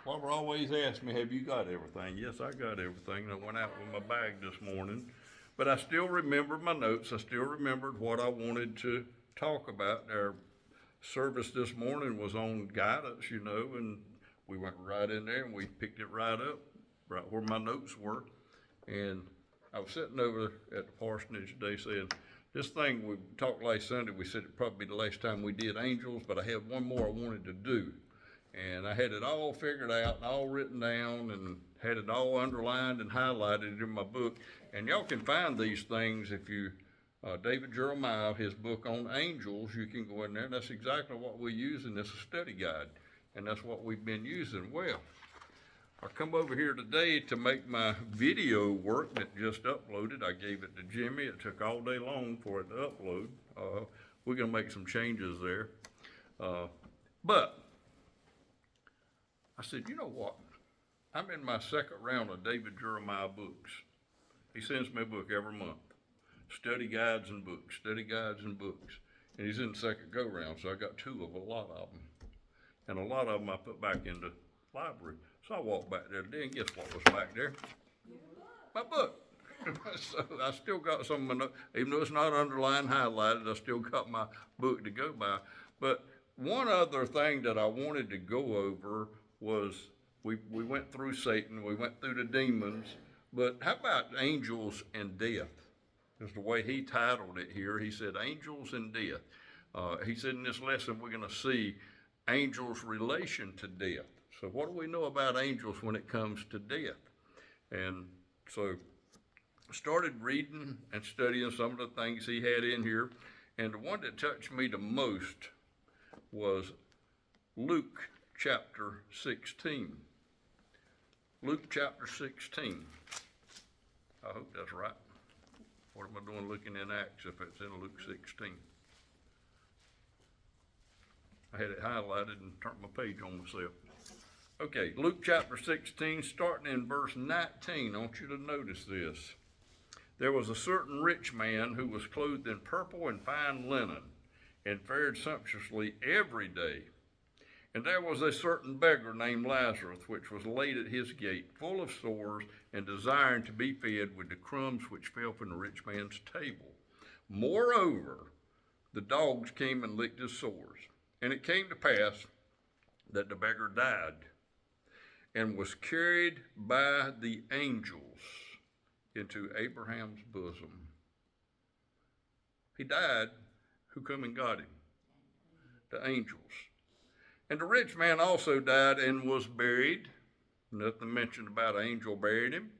Barbara always asks me, have you got everything? Yes, I got everything. And I went out with my bag this morning. But I still remembered my notes. I still remembered what I wanted to talk about. Our service this morning was on guidance, and we went right in there and we picked it right up, right where my notes were. And I was sitting over at the parsonage today saying, this thing we talked last Sunday, we said it'd probably be the last time we did angels, but I had one more I wanted to do. And I had it all figured out and all written down and had it all underlined and highlighted in my book. And y'all can find these things if you, David Jeremiah, his book on angels, you can go in there, and that's exactly what we use in this study guide. And that's what we've been using. Well, I come over here today to make my video work that just uploaded. I gave it to Jimmy. It took all day long for it to upload. We're going to make some changes there. But I said, you know what? I'm in my second round of David Jeremiah books. He sends me a book every month. Study guides and books, study guides and books. And he's in the second go round, so I got two of a lot of them. And a lot of them I put back in the library. So I walked back there today, and guess what was back there? My book. So I still got some of my notes. Even though it's not underlined, highlighted, I still got my book to go by. But one other thing that I wanted to go over was we went through Satan, we went through the demons, but how about angels and death? That's the way he titled it here. He said angels and death. He said in this lesson we're going to see angels' relation to death. So what do we know about angels when it comes to death? And so I started reading and studying some of the things he had in here, and the one that touched me the most was Luke chapter 16. Luke chapter 16. I hope that's right. What am I doing looking in Acts if it's in Luke 16? I had it highlighted and turned my page on myself. Okay, Luke chapter 16, starting in verse 19. I want you to notice this. There was a certain rich man who was clothed in purple and fine linen and fared sumptuously every day. And there was a certain beggar named Lazarus, which was laid at his gate, full of sores, and desiring to be fed with the crumbs which fell from the rich man's table. Moreover, the dogs came and licked his sores. And it came to pass that the beggar died and was carried by the angels into Abraham's bosom. He died. Who come and got him? The angels. And the rich man also died and was buried. Nothing mentioned about an angel buried him.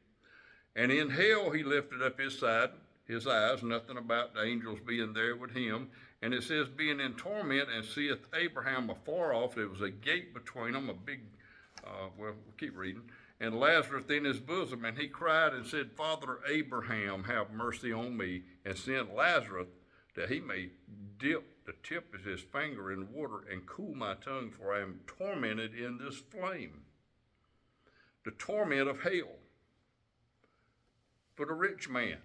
And in hell he lifted up his eyes, nothing about the angels being there with him. And it says, being in torment, and seeth Abraham afar off. There was a gate between them, a big, we'll keep reading. And Lazarus in his bosom, and he cried and said, Father Abraham, have mercy on me, and send Lazarus that he may dip the tip of his finger in water and cool my tongue, for I am tormented in this flame. The torment of hell for the rich man.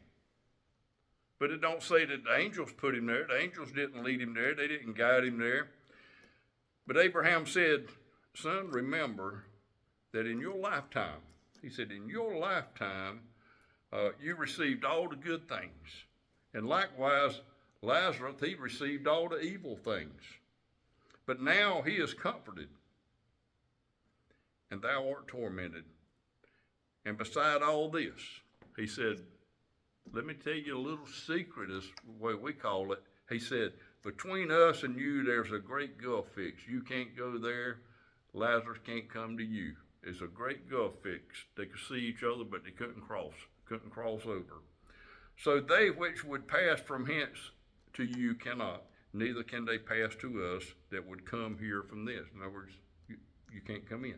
But it don't say that the angels put him there. The angels didn't lead him there. They didn't guide him there. But Abraham said, son, remember that in your lifetime, he said, in your lifetime, you received all the good things. And likewise, Lazarus, he received all the evil things. But now he is comforted, and thou art tormented. And beside all this, he said, let me tell you a little secret, is the way we call it. He said, between us and you, there's a great gulf fixed. You can't go there. Lazarus can't come to you. It's a great gulf fixed. They could see each other, but they couldn't cross over. So they which would pass from hence to you cannot, neither can they pass to us that would come here from this. In other words, you can't come in.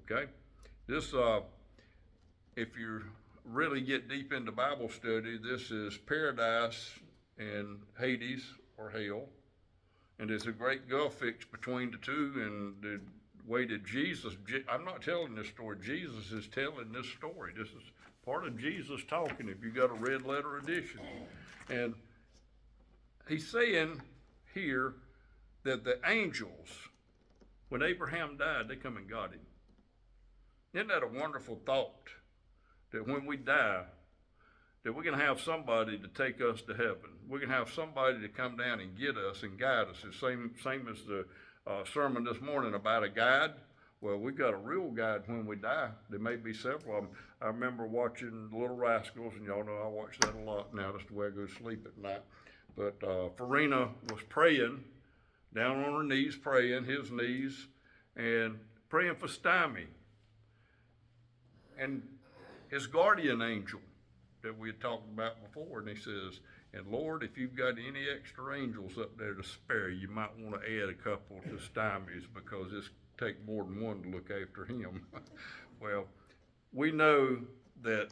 Okay? This, if you really get deep into Bible study, this is paradise and Hades, or hell. And there's a great gulf fixed between the two, and the way that Jesus, I'm not telling this story, Jesus is telling this story. This is part of Jesus talking, if you got a red letter edition. And he's saying here that the angels, when Abraham died, they come and got him. Isn't that a wonderful thought? That when we die, that we're going to have somebody to take us to heaven. We're going to have somebody to come down and get us and guide us. The same as the sermon this morning about a guide. Well, we've got a real guide when we die. There may be several of them. I remember watching Little Rascals, and y'all know I watch that a lot now. That's the way I go to sleep at night. But Farina was praying, down on her knees praying, his knees, and praying for Stymie. And his guardian angel that we had talked about before, and he says, and Lord, if you've got any extra angels up there to spare, you might want to add a couple to Stymie's because it's take more than one to look after him. Well, we know that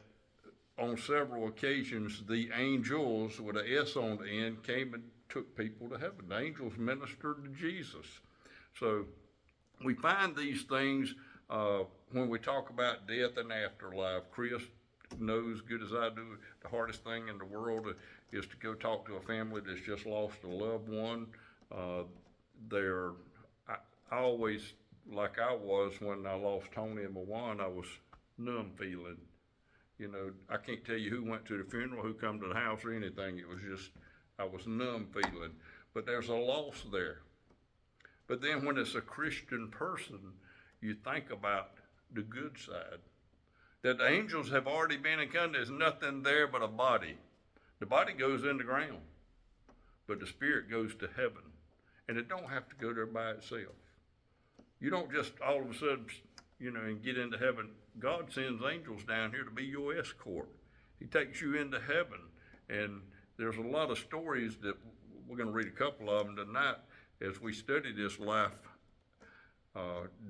on several occasions, the angels with an S on the end came and took people to heaven. The angels ministered to Jesus. So we find these things when we talk about death and afterlife. Chris knows good as I do, the hardest thing in the world is to go talk to a family that's just lost a loved one. I always, like I was when I lost Tony and Mawan, I was numb feeling. You know, I can't tell you who went to the funeral, who come to the house or anything. It was just, I was numb feeling. But there's a loss there. But then when it's a Christian person, you think about the good side. That the angels have already been and come, there's nothing there but a body. The body goes in the ground, but the spirit goes to heaven. And it don't have to go there by itself. You don't just all of a sudden, you know, and get into heaven. God sends angels down here to be your escort. He takes you into heaven. And there's a lot of stories that we're going to read a couple of them tonight as we study this life,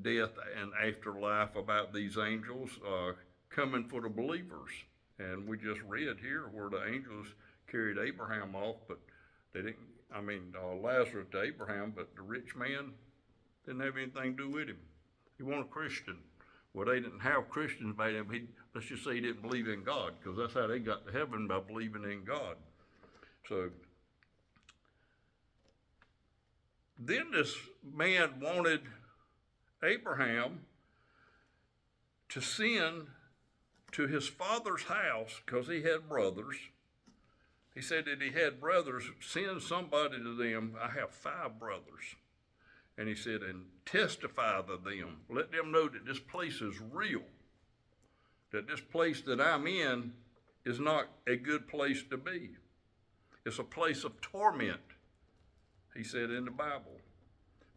death and afterlife about these angels coming for the believers. And we just read here where the angels carried Abraham off, but they didn't, Lazarus to Abraham, but the rich man didn't have anything to do with him. He wasn't a Christian. Well, they didn't have Christians by him. Let's just say he didn't believe in God, because that's how they got to heaven, by believing in God. So then this man wanted Abraham to send to his father's house, because he had brothers. He said that he had brothers, send somebody to them. I have 5 brothers. And he said, and testify to them. Let them know that this place is real. That this place that I'm in is not a good place to be. It's a place of torment, he said in the Bible.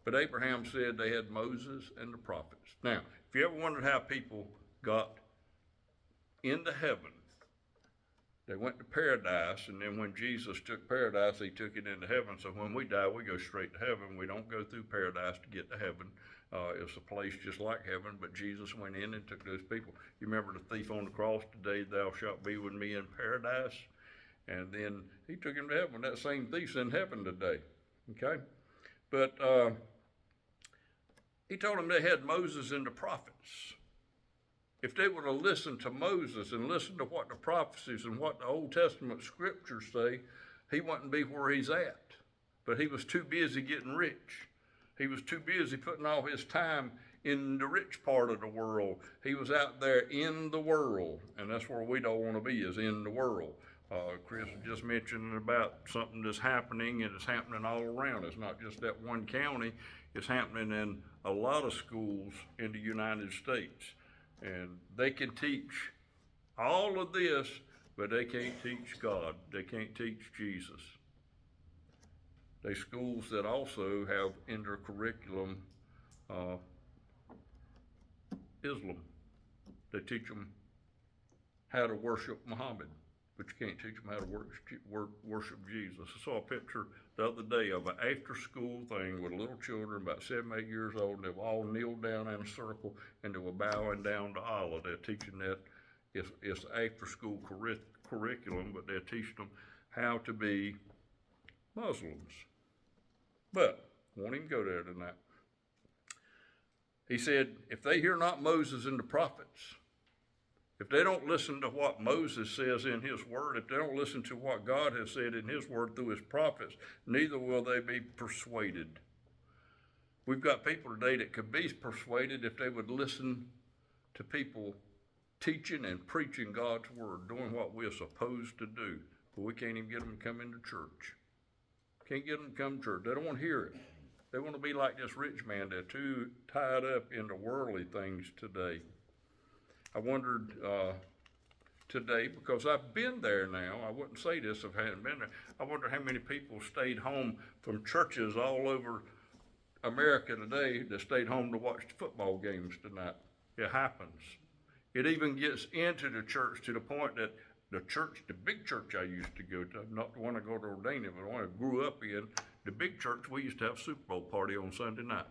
But Abraham said they had Moses and the prophets. Now, if you ever wondered how people got into heaven, they went to paradise, and then when Jesus took paradise, he took it into heaven. So when we die, we go straight to heaven. We don't go through paradise to get to heaven. It's a place just like heaven, but Jesus went in and took those people. You remember the thief on the cross, today thou shalt be with me in paradise? And then he took him to heaven. That same thief's in heaven today, okay? But he told them they had Moses and the prophets. If they would have listened to Moses and listened to what the prophecies and what the Old Testament scriptures say, he wouldn't be where he's at. But he was too busy getting rich. He was too busy putting all his time in the rich part of the world. He was out there in the world, and that's where we don't want to be, is in the world. Chris was just mentioning about something that's happening, and it's happening all around. It's not just that one county. It's happening in a lot of schools in the United States. And they can teach all of this, but they can't teach God. They can't teach Jesus. They schools that also have in their curriculum Islam. They teach them how to worship Muhammad, but you can't teach them how to worship Jesus. I saw a picture the other day of an after-school thing with little children about 7, 8 years old, and they were all kneeled down in a circle, and they were bowing down to Allah. They're teaching that it's after-school curriculum, but they're teaching them how to be Muslims. But I won't even go there tonight. He said, if they hear not Moses and the prophets, if they don't listen to what Moses says in his word, if they don't listen to what God has said in his word through his prophets, neither will they be persuaded. We've got people today that could be persuaded if they would listen to people teaching and preaching God's word, doing what we're supposed to do, but we can't even get them to come into church. Can't get them to come to church. They don't want to hear it. They want to be like this rich man. They're too tied up into worldly things today. I wondered today, because I've been there now, I wouldn't say this if I hadn't been there, I wonder how many people stayed home from churches all over America today that stayed home to watch the football games tonight. It happens. It even gets into the church to the point that the church, the big church I used to go to, not the one I go to ordain it, but the one I grew up in, the big church, we used to have a Super Bowl party on Sunday night.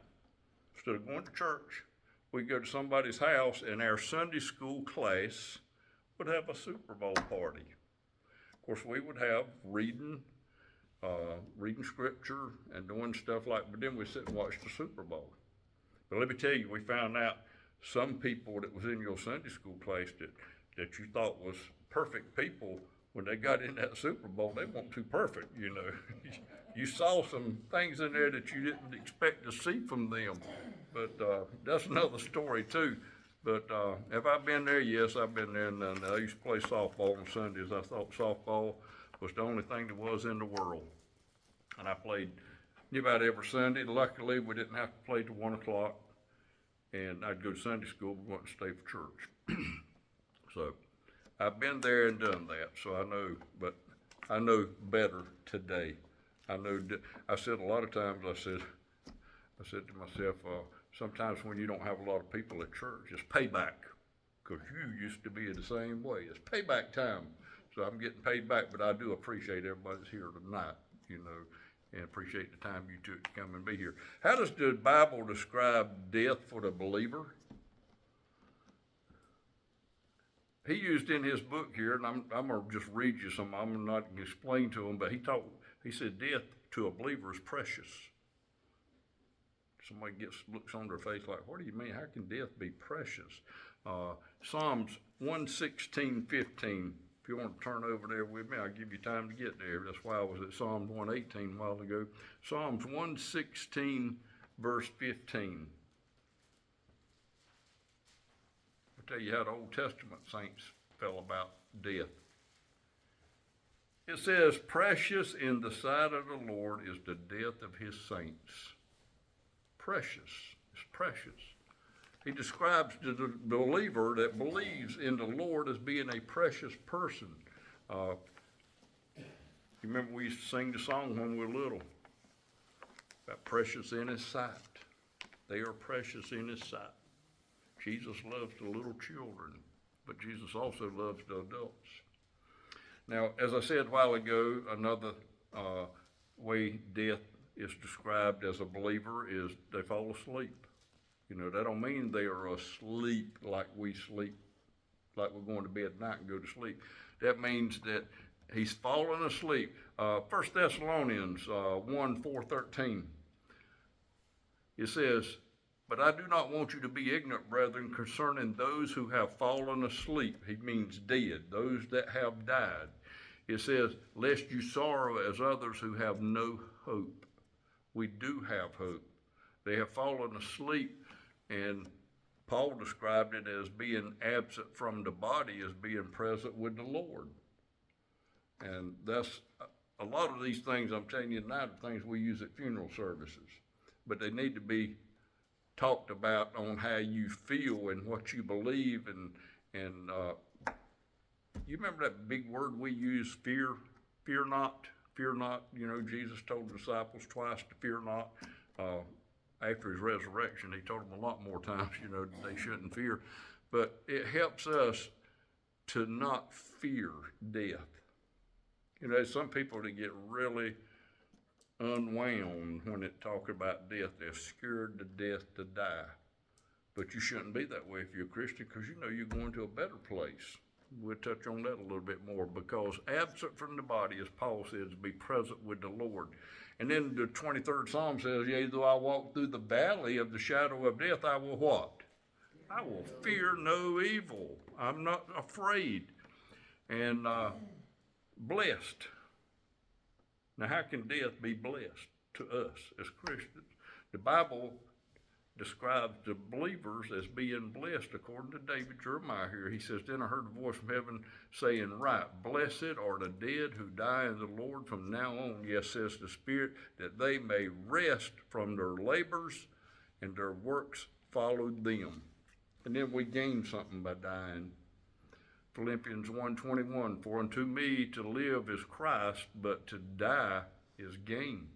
Instead of going to church, we'd go to somebody's house and our Sunday school class would have a Super Bowl party. Of course, we would have reading scripture and doing stuff like, but then we'd sit and watch the Super Bowl. But let me tell you, we found out some people that was in your Sunday school class that you thought was perfect people, when they got in that Super Bowl, they weren't too perfect, you know. You saw some things in there that you didn't expect to see from them. But that's another story too. But have I been there? Yes, I've been there. And I used to play softball on Sundays. I thought softball was the only thing there was in the world. And I played about every Sunday. Luckily, we didn't have to play till 1 o'clock. And I'd go to Sunday school, but wouldn't stay for church. So I've been there and done that, so I know, but I know better today. I said a lot of times, I said to myself, sometimes when you don't have a lot of people at church, it's payback, because you used to be the same way. It's payback time, so I'm getting paid back, but I do appreciate everybody that's here tonight, you know, and appreciate the time you took to come and be here. How does the Bible describe death for the believer? He used in his book here, and I'm going to just read you some. I'm not going to explain to him, but he said death to a believer is precious. Somebody looks on their face like, what do you mean? How can death be precious? Psalms 116:15. If you want to turn over there with me, I'll give you time to get there. That's why I was at Psalms 118 a while ago. Psalms 116, verse 15. I'll tell you how the Old Testament saints felt about death. It says, precious in the sight of the Lord is the death of his saints. Precious. It's precious. He describes the believer that believes in the Lord as being a precious person. You remember we used to sing the song when we were little about precious in his sight. They are precious in his sight. Jesus loves the little children, but Jesus also loves the adults. Now, as I said a while ago, another way death is described as a believer is they fall asleep. You know, that don't mean they are asleep like we sleep, like we're going to bed at night and go to sleep. That means that he's fallen asleep. 1 Thessalonians 1:4-13. It says, but I do not want you to be ignorant, brethren, concerning those who have fallen asleep. He means dead, those that have died. It says, lest you sorrow as others who have no hope. We do have hope. They have fallen asleep, and Paul described it as being absent from the body as being present with the Lord. And that's a lot of these things I'm telling you tonight are things we use at funeral services, but they need to be talked about on how you feel and what you believe, and you remember that big word we use, fear not. Fear not. You know, Jesus told the disciples twice to fear not. After his resurrection, he told them a lot more times, you know, that they shouldn't fear. But it helps us to not fear death. You know, some people that get really unwound when they talk about death. They're scared to death to die. But you shouldn't be that way if you're a Christian, because you know you're going to a better place. We'll touch on that a little bit more, because absent from the body, as Paul says, be present with the Lord. And then the 23rd Psalm says, yea, though I walk through the valley of the shadow of death, I will what? I will fear no evil. I'm not afraid. And blessed. Now, how can death be blessed to us as Christians? The Bible describes the believers as being blessed according to David Jeremiah here. He says, then I heard a voice from heaven saying, right, blessed are the dead who die in the Lord from now on. Yes, says the Spirit, that they may rest from their labors and their works followed them. And then we gain something by dying. Philippians 1:21, for unto me to live is Christ, but to die is gain.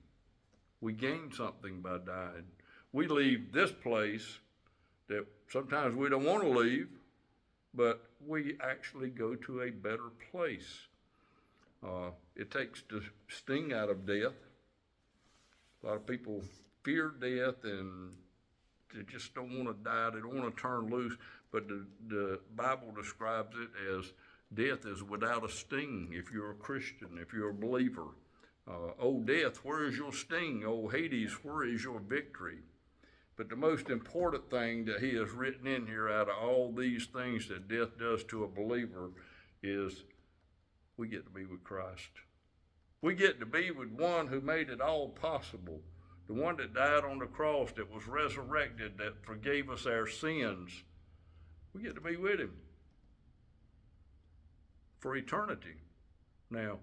We gain something by dying. We leave this place that sometimes we don't want to leave, but we actually go to a better place. It takes the sting out of death. A lot of people fear death and they just don't want to die. They don't want to turn loose. But the Bible describes it as death is without a sting if you're a Christian, if you're a believer. Oh, death, where is your sting? Oh, Hades, where is your victory? But the most important thing that he has written in here out of all these things that death does to a believer is we get to be with Christ. We get to be with one who made it all possible. The one that died on the cross, that was resurrected, that forgave us our sins. We get to be with him for eternity. Now,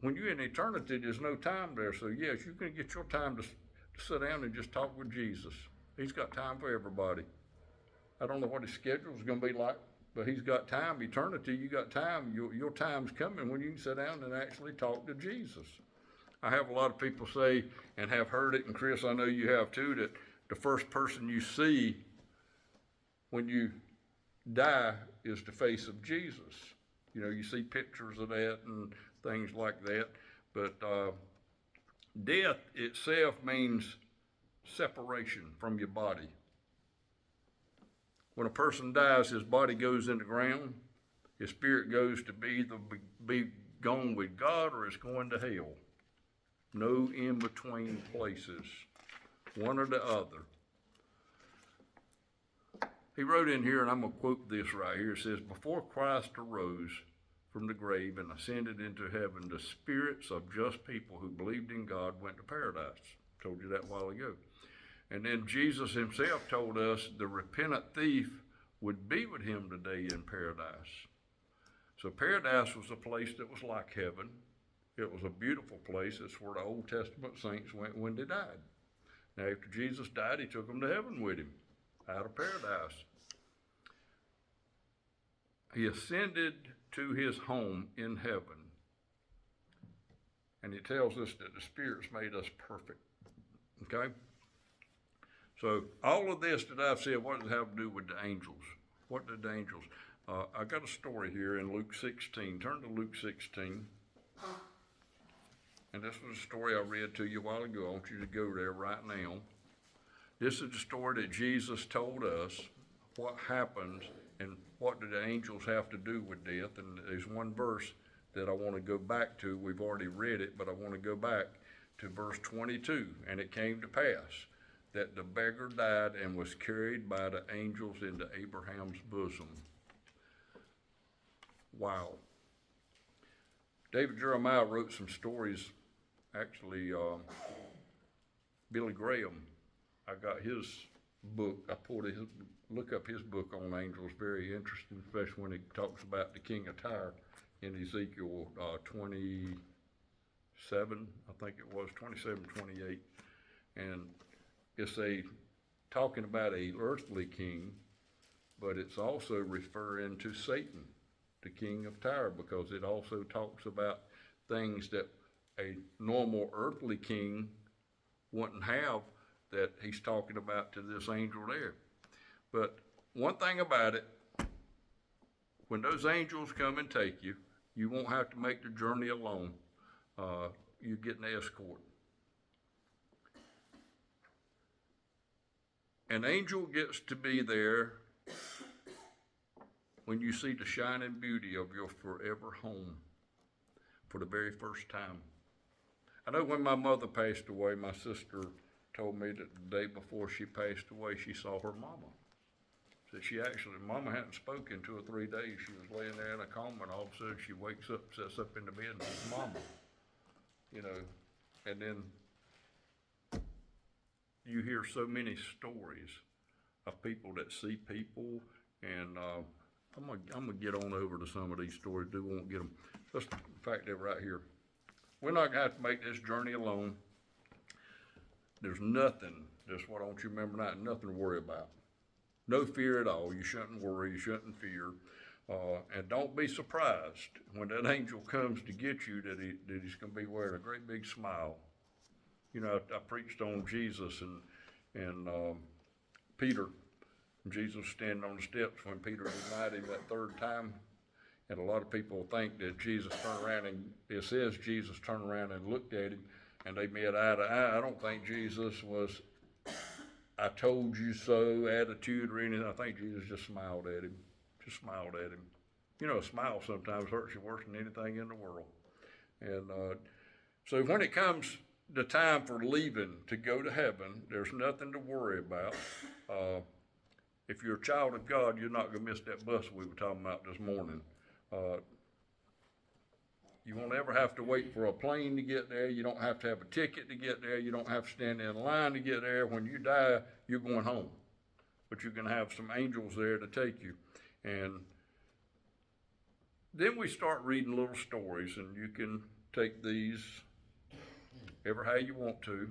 when you're in eternity, there's no time there. So yes, you can get your time to sit down and just talk with Jesus. He's got time for everybody. I don't know what his schedule is going to be like, but he's got time. Eternity, you got time. Your time's coming when you can sit down and actually talk to Jesus. I have a lot of people say, and have heard it, and Chris, I know you have too, that the first person you see when you die is the face of Jesus. You know, you see pictures of that and things like that. But death itself means separation from your body. When a person dies, his body goes in the ground. His spirit goes to be gone with God, or it's going to hell. No in-between places, one or the other. He wrote in here, and I'm going to quote this right here. It says, before Christ arose from the grave and ascended into heaven, the spirits of just people who believed in God went to paradise. Told you that a while ago. And then Jesus himself told us the repentant thief would be with him today in paradise. So paradise was a place that was like heaven. It was a beautiful place. It's where the Old Testament saints went when they died. Now, after Jesus died, he took them to heaven with him, out of paradise. He ascended to his home in heaven. And he tells us that the Spirit's made us perfect. Okay? So all of this that I've said, what does it have to do with the angels? What did the angels? I got a story here in Luke 16. Turn to Luke 16. And this was a story I read to you a while ago. I want you to go there right now. This is the story that Jesus told us what happens and what do the angels have to do with death. And there's one verse that I want to go back to. We've already read it, but I want to go back to verse 22. And it came to pass that the beggar died and was carried by the angels into Abraham's bosom. Wow. David Jeremiah wrote some stories. Actually, Billy Graham, I got his book. I pulled his, look up his book on angels. Very interesting, especially when he talks about the king of Tyre in Ezekiel 27, I think it was, 27, 28. And it's talking about a earthly king, but it's also referring to Satan, the king of Tyre, because it also talks about things that a normal earthly king wouldn't have that he's talking about to this angel there. But one thing about it, when those angels come and take you, you won't have to make the journey alone. You get an escort. An angel gets to be there when you see the shining beauty of your forever home for the very first time. I know when my mother passed away, my sister told me that the day before she passed away, she saw her mama. That she actually, mama hadn't spoken 2 or 3 days. She was laying there in a coma, and all of a sudden she wakes up, sits up in the bed, and says, mama. You know, and then you hear so many stories of people that see people, and I'm gonna get on over to some of these stories. Do won't get them. Let's, in fact, they're right here. We're not gonna have to make this journey alone. There's nothing. Just what I want you to remember tonight. Nothing to worry about. No fear at all. You shouldn't worry. You shouldn't fear. And don't be surprised when that angel comes to get you that he's going to be wearing a great big smile. You know, I preached on Jesus and Peter. Jesus standing on the steps when Peter denied him that third time. And a lot of people think that Jesus turned around and it says Jesus turned around and looked at him and they met eye to eye. I don't think Jesus was, I told you so attitude or anything. I think Jesus just smiled at him. Just smiled at him. You know, a smile sometimes hurts you worse than anything in the world. And so when it comes the time for leaving to go to heaven, there's nothing to worry about. If you're a child of God, you're not going to miss that bus we were talking about this morning. You won't ever have to wait for a plane to get there. You don't have to have a ticket to get there. You don't have to stand in line to get there. When you die, you're going home. But you're going to have some angels there to take you. And then we start reading little stories, and you can take these ever how you want to.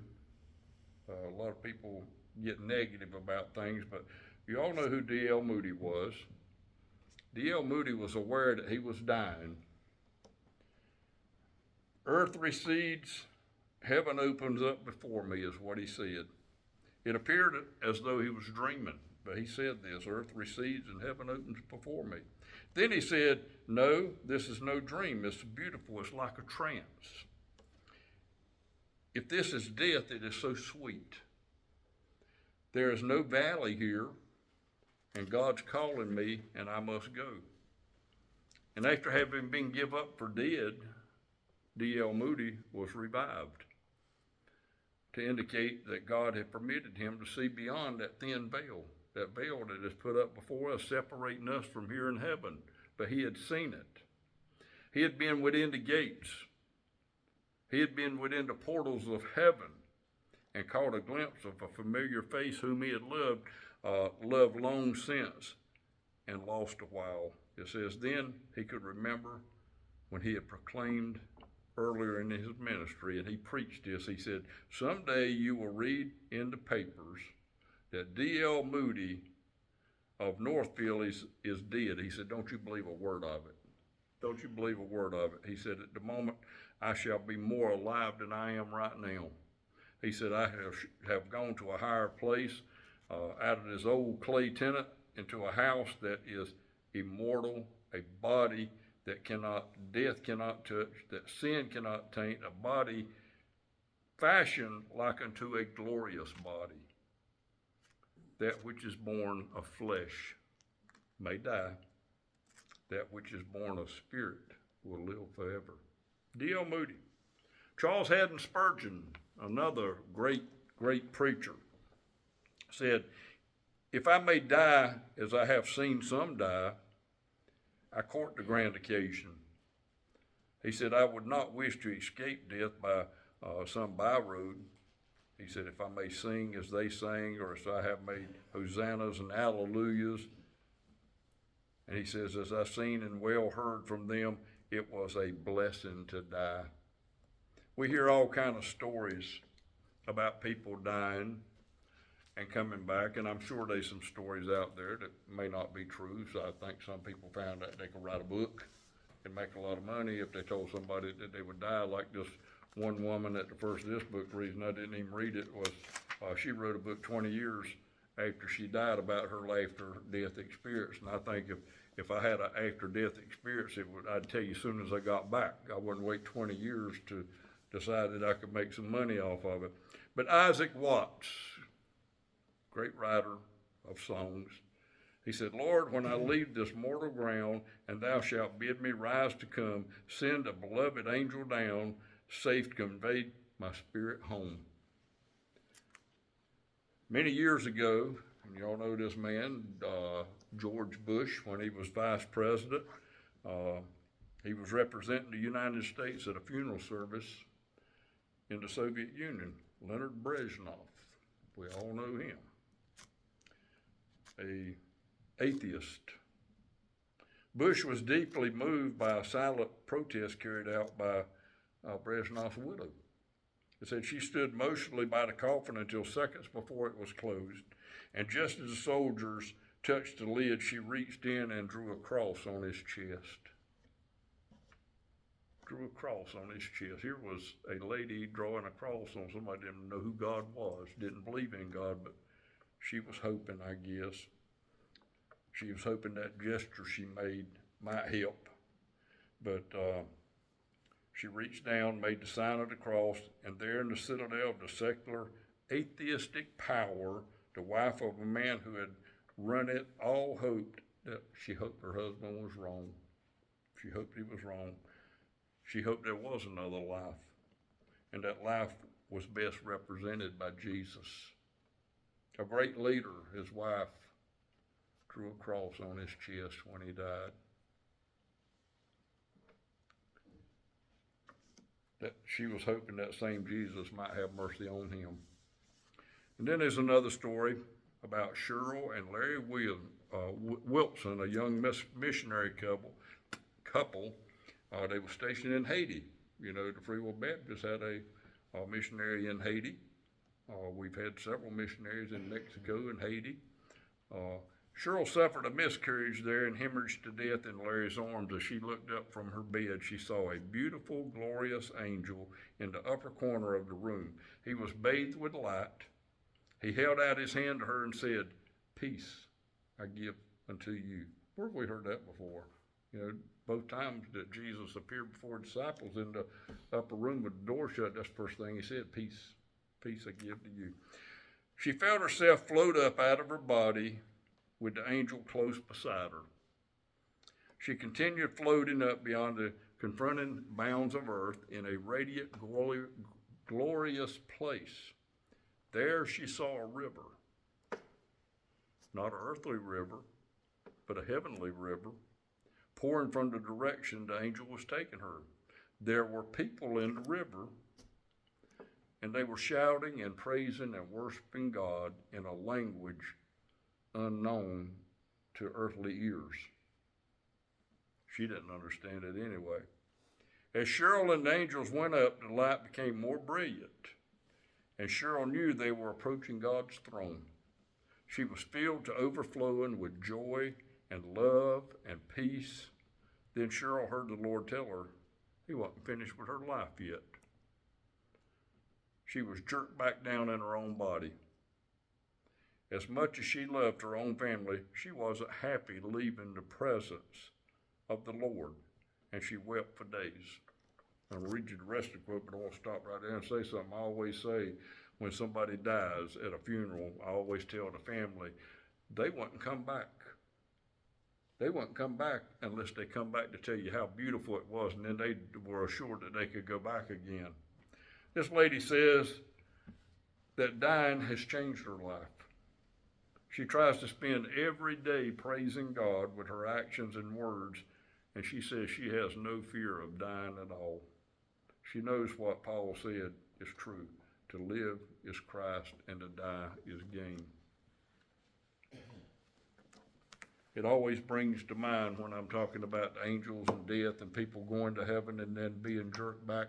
A lot of people get negative about things, but you all know who D.L. Moody was. D.L. Moody was aware that he was dying. Earth recedes, heaven opens up before me, is what he said. It appeared as though he was dreaming, but he said this, earth recedes and heaven opens before me. Then he said, no, this is no dream. It's beautiful. It's like a trance. If this is death, it is so sweet. There is no valley here, and God's calling me, and I must go. And after having been given up for dead, D.L. Moody was revived to indicate that God had permitted him to see beyond that thin veil that is put up before us, separating us from here in heaven. But he had seen it. He had been within the gates. He had been within the portals of heaven and caught a glimpse of a familiar face whom he had loved long since and lost a while. It says, then he could remember when he had proclaimed earlier in his ministry, and he preached this. He said, someday you will read in the papers that D.L. Moody of Northfield is dead. He said, don't you believe a word of it. Don't you believe a word of it. He said, at the moment, I shall be more alive than I am right now. He said, I have gone to a higher place out of this old clay tenement into a house that is immortal, a body that death cannot touch, that sin cannot taint, a body fashioned like unto a glorious body. That which is born of flesh may die. That which is born of spirit will live forever. D.L. Moody. Charles Haddon Spurgeon, another great preacher, said, if I may die as I have seen some die, I court the grand occasion. He said, I would not wish to escape death by some byroad. He said, if I may sing as they sang, or as I have made hosannas and alleluias. And he says, as I seen and well heard from them, it was a blessing to die. We hear all kind of stories about people dying and coming back, and I'm sure there's some stories out there that may not be true. So I think some people found out they could write a book and make a lot of money if they told somebody that they would die. Like this one woman at the first of this book, the reason I didn't even read it was she wrote a book 20 years after she died about her after-death experience. And I think if I had an after-death experience, I'd tell you as soon as I got back. I wouldn't wait 20 years to decide that I could make some money off of it. But Isaac Watts, great writer of songs, he said, Lord, when I leave this mortal ground, and thou shalt bid me rise to come, send a beloved angel down, safe to convey my spirit home. Many years ago, and you all know this man, George Bush, when he was vice president, he was representing the United States at a funeral service in the Soviet Union, Leonard Brezhnev. We all know him. A atheist. Bush was deeply moved by a silent protest carried out by Brezhnov's widow. It said she stood motionlessly by the coffin until seconds before it was closed, and just as the soldiers touched the lid, she reached in and drew a cross on his chest. Drew a cross on his chest. Here was a lady drawing a cross on somebody who didn't know who God was, didn't believe in God, but she was hoping, I guess. She was hoping that gesture she made might help. But she reached down, made the sign of the cross, and there in the citadel of the secular atheistic power, the wife of a man who had run it, all hoped that she hoped her husband was wrong. She hoped he was wrong. She hoped there was another life, and that life was best represented by Jesus. A great leader, his wife, drew a cross on his chest when he died. That she was hoping that same Jesus might have mercy on him. And then there's another story about Cheryl and Larry Wilson, a young missionary couple. They were stationed in Haiti. You know, the Free Will Baptists had a missionary in Haiti. We've had several missionaries in Mexico and Haiti. Cheryl suffered a miscarriage there and hemorrhaged to death in Larry's arms. As she looked up from her bed, she saw a beautiful, glorious angel in the upper corner of the room. He was bathed with light. He held out his hand to her and said, "Peace I give unto you." Where have we heard that before? You know, both times that Jesus appeared before disciples in the upper room with the door shut, that's the first thing he said, "Peace, peace I give to you." She felt herself float up out of her body with the angel close beside her. She continued floating up beyond the confronting bounds of earth in a radiant, glorious place. There she saw a river, not an earthly river, but a heavenly river, pouring from the direction the angel was taking her. There were people in the river, and they were shouting and praising and worshiping God in a language unknown to earthly ears. She didn't understand it anyway. As Cheryl and the angels went up, the light became more brilliant, and Cheryl knew they were approaching God's throne. She was filled to overflowing with joy and love and peace. Then Cheryl heard the Lord tell her he wasn't finished with her life yet. She was jerked back down in her own body. As much as she loved her own family, she wasn't happy leaving the presence of the Lord, and she wept for days. I'll read you the rest of the quote, but I want to stop right there and say something. I always say when somebody dies at a funeral, I always tell the family, they wouldn't come back. They wouldn't come back unless they come back to tell you how beautiful it was, and then they were assured that they could go back again. This lady says that dying has changed her life. She tries to spend every day praising God with her actions and words, and she says she has no fear of dying at all. She knows what Paul said is true. To live is Christ, and to die is gain. It always brings to mind when I'm talking about angels and death and people going to heaven and then being jerked back.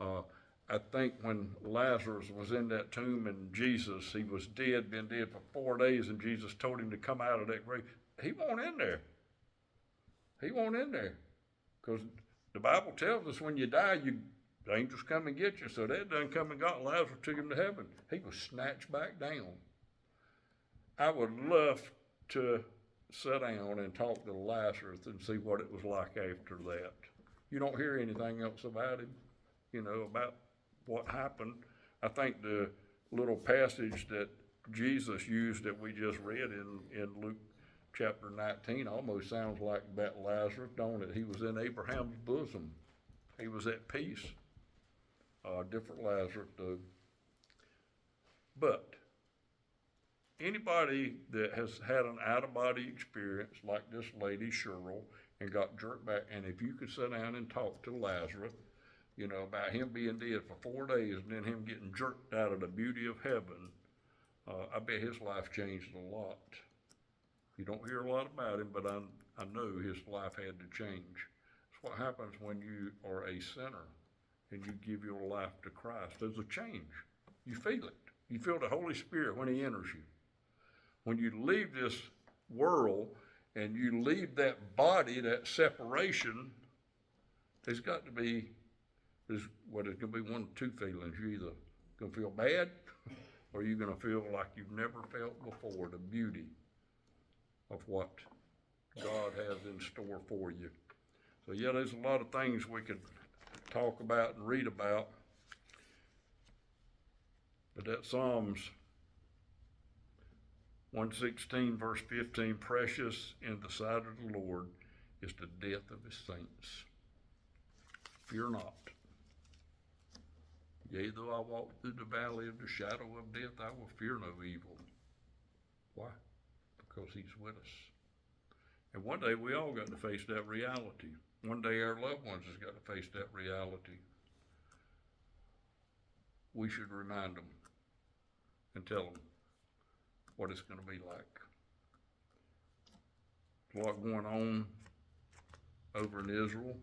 I think when Lazarus was in that tomb and Jesus, he was dead, been dead for 4 days, and Jesus told him to come out of that grave. He wasn't in there. He wasn't in there. Because the Bible tells us when you die, the angels come and get you. So that done come and got Lazarus, took him to heaven. He was snatched back down. I would love to sit down and talk to Lazarus and see what it was like after that. You don't hear anything else about him, about what happened. I think the little passage that Jesus used that we just read in Luke chapter 19 almost sounds like that Lazarus, don't it? He was in Abraham's bosom. He was at peace. Different Lazarus, though. But anybody that has had an out-of-body experience like this lady, Cheryl, and got jerked back, and if you could sit down and talk to Lazarus, about him being dead for 4 days and then him getting jerked out of the beauty of heaven, I bet his life changed a lot. You don't hear a lot about him, but I know his life had to change. It's what happens when you are a sinner and you give your life to Christ. There's a change. You feel it. You feel the Holy Spirit when he enters you. When you leave this world and you leave that body, that separation, there's going to be one of two feelings. You're either going to feel bad or you're going to feel like you've never felt before the beauty of what God has in store for you. So yeah, there's a lot of things we could talk about and read about. But that Psalms 116 verse 15, precious in the sight of the Lord is the death of his saints. Fear not. Yea, though I walk through the valley of the shadow of death, I will fear no evil. Why? Because he's with us. And one day we all got to face that reality. One day our loved ones has got to face that reality. We should remind them and tell them what it's going to be like. There's a lot going on over in Israel.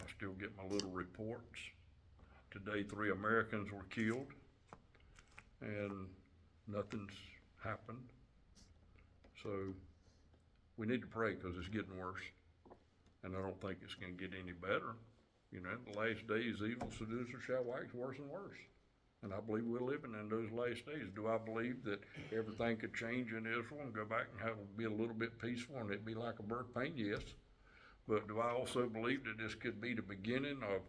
I still get my little reports. Today 3 Americans were killed and nothing's happened. So we need to pray because it's getting worse. And I don't think it's going to get any better. You know, in the last days, evil seducers shall wax worse and worse. And I believe we're living in those last days. Do I believe that everything could change in Israel and go back and be a little bit peaceful and it'd be like a birth pain? Yes. But do I also believe that this could be the beginning of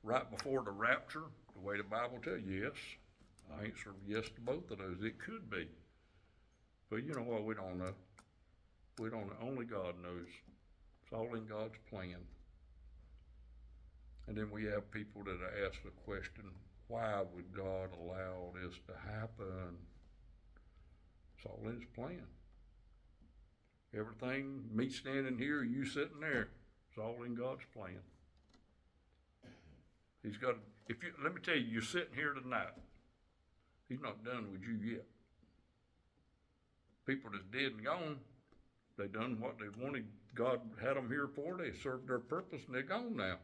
right before the rapture, the way the Bible tells you? Yes. I answer yes to both of those. It could be. But you know what? We don't know. We don't know. Only God knows. It's all in God's plan. And then we have people that ask the question, why would God allow this to happen? It's all in his plan. Everything, me standing here, you sitting there, it's all in God's plan. He's got, let me tell you, you're sitting here tonight. He's not done with you yet. People that's dead and gone, they done what they wanted. God had them here for. They served their purpose and they're gone now.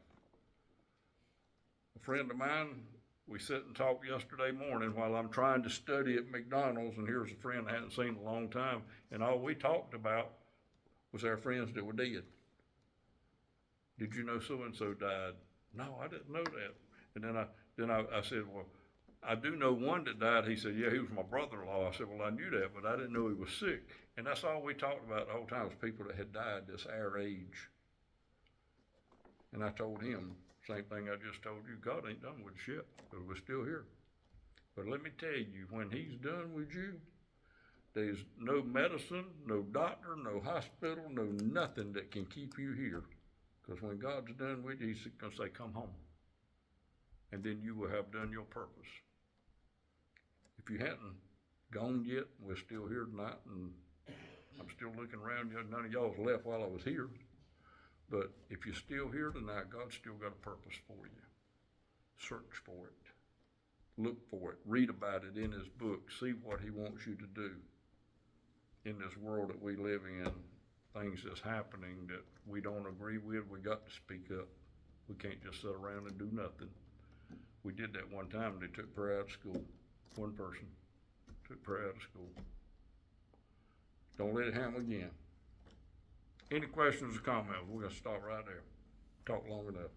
A friend of mine, we sat and talked yesterday morning while I'm trying to study at McDonald's, and here's a friend I hadn't seen in a long time, and all we talked about was our friends that were dead. Did you know so-and-so died? No, I didn't know that. And then I said, well, I do know one that died. He said, yeah, he was my brother-in-law. I said, well, I knew that, but I didn't know he was sick. And that's all we talked about the whole time was people that had died this our age. And I told him, same thing I just told you, God ain't done with shit, because we're still here. But let me tell you, when he's done with you, there's no medicine, no doctor, no hospital, no nothing that can keep you here. Because when God's done with you, he's going to say, come home. And then you will have done your purpose. If you hadn't gone yet, we're still here tonight, and I'm still looking around. None of y'all's left while I was here. But if you're still here tonight, God's still got a purpose for you. Search for it. Look for it. Read about it in his book. See what he wants you to do in this world that we live in. Things that's happening that we don't agree with, we got to speak up. We can't just sit around and do nothing. We did that one time. They took prayer out of school. One person took prayer out of school. Don't let it happen again. Any questions or comments? We're going to stop right there. Talk long enough.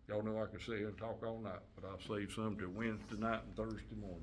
Y'all know I can sit here and talk all night, but I'll save some till Wednesday night and Thursday morning.